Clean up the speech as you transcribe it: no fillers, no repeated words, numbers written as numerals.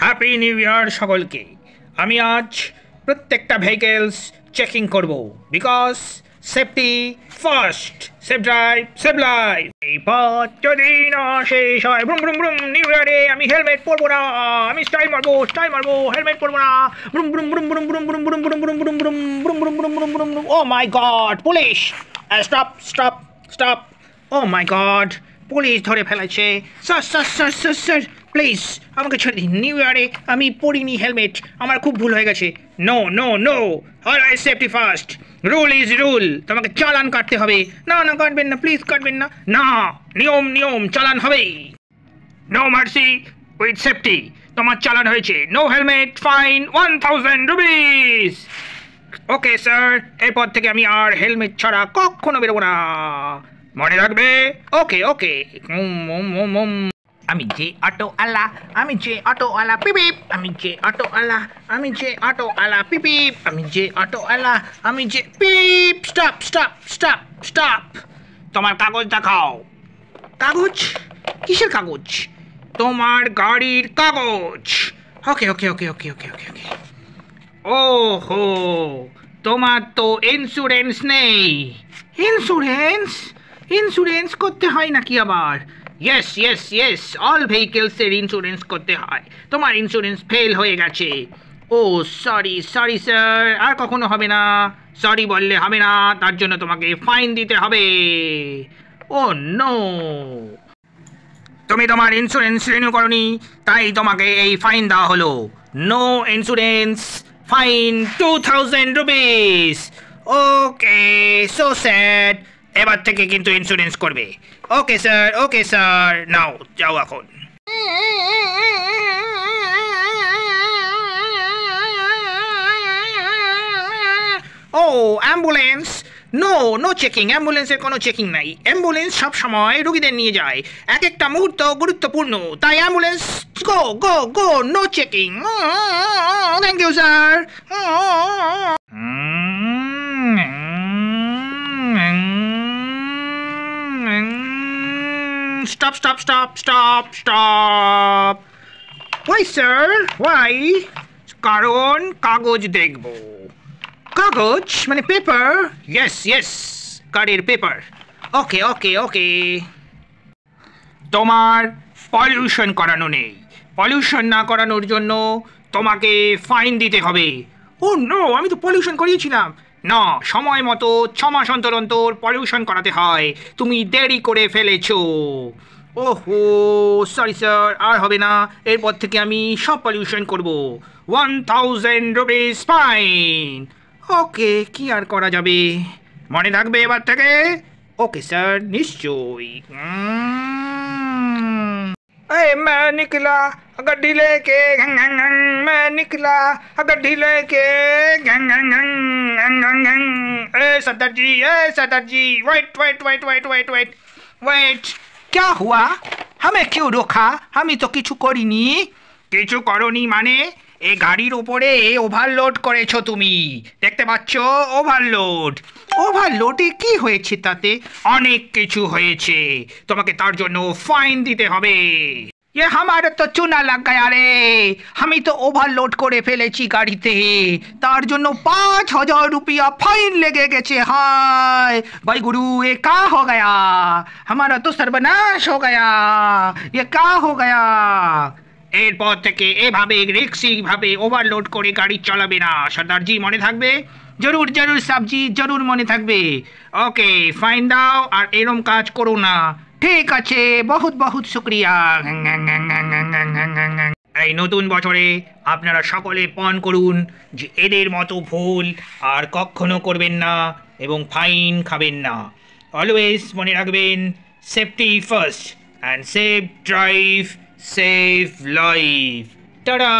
Happy new year সকলকে। আমি আজ প্রত্যেকটা ভেহিকেলস চেকিং করব, because safety first. Safe drive, save life. এই পথ যদি না শেষ হয়, ব্রুম ব্রুম ব্রুম, নিউ ইয়ারে আমি হেলমেট পরবো না, আমি স্টাইল মারবো, হেলমেট পরবো না। Vroom vroom vroom vroom vroom vroom vroom vroom vroom vroom vroom vroom vroom vroom vroom vroom vroom. Oh my god, police! Stop stop stop! Oh my god, police ধরে ফেলেছে। Sir sir sir sir sir please আমাকে ছেড়ে দিন। New ইয়ারে আমি পরিনি helmet, আমার খুব ভুল হয়ে গেছে। No no no, always safety first. Rule is rule, তোমাকে চালান কাটতে হবে। না না, কাটবেন না, প্লিজ কাটবেন না। না, নিয়ম নিয়ম, চালান হবে। No mercy with safety. তোমার চালান হয়েছে। No helmet, fine 1000 rupees. Okay sir, এরপর থেকে আমি আর হেলমেট ছাড়া কখনো বেরোবো না, মনে রাখবে? ওকে ওকে। আমি যে অটোওয়ালা, আমি যে অটোওয়ালা, পিপিপ। আমি যে অটোওয়ালা, আমি যে অটোওয়ালা, পিপিপ। আমি যে অটোওয়ালা, আমি যে পিপ। Stop stop stop stop. তোমার কাগজ দেখাও। কাগজ? কিসের কাগজ? তোমার গাড়ির কাগজ। ওকে ওকে ওকে ওকে ওকে ওকে ওকে। ওহো, তোমার তো ইন্স্যুরেন্স নেই। ইন্স্যুরেন্স? ইন্স্যুরেন্স করতে হয় নাকি আবার? ইয়েস ইয়েস ইয়েস, অল ভেহিকেলসের ইন্স্যুরেন্স করতে হয়। তোমার ইন্স্যুরেন্স ফেল হয়ে গেছে। ও সরি সরি স্যার, আর কখনো হবে না। সরি বললে হবে না, তার জন্য তোমাকে ফাইন দিতে হবে। ও নো, তুমি তোমার ইন্স্যুরেন্স রিনিউ করনি, তাই তোমাকে এই ফাইন দেওয়া হলো। No insurance, fine 2000 rupees. Okay, so sad. এবার থেকে কিন্তু ইন্স্যুরেন্স করবে। Okay sir, okay sir. নাও যাও এখন। ও অ্যাম্বুলেন্স? নো নো চেকিং, অ্যাম্বুলেন্সের কোনো চেকিং নাই। অ্যাম্বুলেন্স সব সময় রোগীদের নিয়ে যায়, এক একটা মুহূর্ত গুরুত্বপূর্ণ, তাই ambulance go go go, no checking. Thank you sir. Stop, stop, stop, stop, stop. Why, sir? Why? কারণ কাগজ দেখব। কাগজ মানে পেপার? ইয়েস ইয়েস, গাড়ির পেপার। ওকে ওকে ওকে। তোমার পলিউশন করানো নেই। পলিউশন না করানোর জন্য তোমাকে ফাইন দিতে হবে। ও নো, আমি তো পলিউশন করিয়েছিলাম। না, সময় মতো 6 মাস অন্তর অন্তর পলিউশন করাতে হয়, তুমি দেরি করে ফেলেছো। ওহো সরি স্যার, আর হবে না। এরপর থেকে আমি সব পলিউশন করব। 1000 রুপিস ফাইন। ওকে, কি আর করা যাবে, মনে থাকবে এবার থেকে? ওকে স্যার, নিশ্চয়ই। मैं निकला गड्डी लेके, मैं निकला गड्डी लेके। Sardar ji, wait wait wait wait wait wait wait. क्या हुआ? हमें क्यों रोका? हमें तो किछु करिनी। কিছু করনি মানে? এই গাড়ির উপরে ওভারলোড করেছো তুমি, দেখতে পাচ্ছ? ওভারলোড। ওভারলোডে কি হয়েছে তাতে? অনেক কিছু হয়েছে, তোমাকে তার জন্য ফাইন দিতে হবে। ये हमारे तो चूना लग गया रे, আমি তো ওভারলোড করে ফেলেছি গাড়িতে, তার জন্য 5000 रुपया फाइन लेगे গেছে। हाय भाई गुरु, ये क्या हो गया? हमारा तो सर्वनाश हो गया, ये क्या हो गया? এরপর থেকে এভাবে রিক্সি ভাবে ওভারলোড করে গাড়ি চালাবে না, সর্দারজি, মনে থাকবে? জরুর জরুর সাবজি, জরুর মনে থাকবে। ওকে, ফাইন দাও আর এরম কাজ করো না। ঠিক আছে, বহুত বহুত শুক্রিয়া। এই নতুন বছরে আপনারা সকলে পণ করুন যে এদের মতো ভুল আর কখনো করবেন না এবং ফাইন খাবেন না। অলওয়েজ মনে রাখবেন, safety first and safe drive, save life. Tata.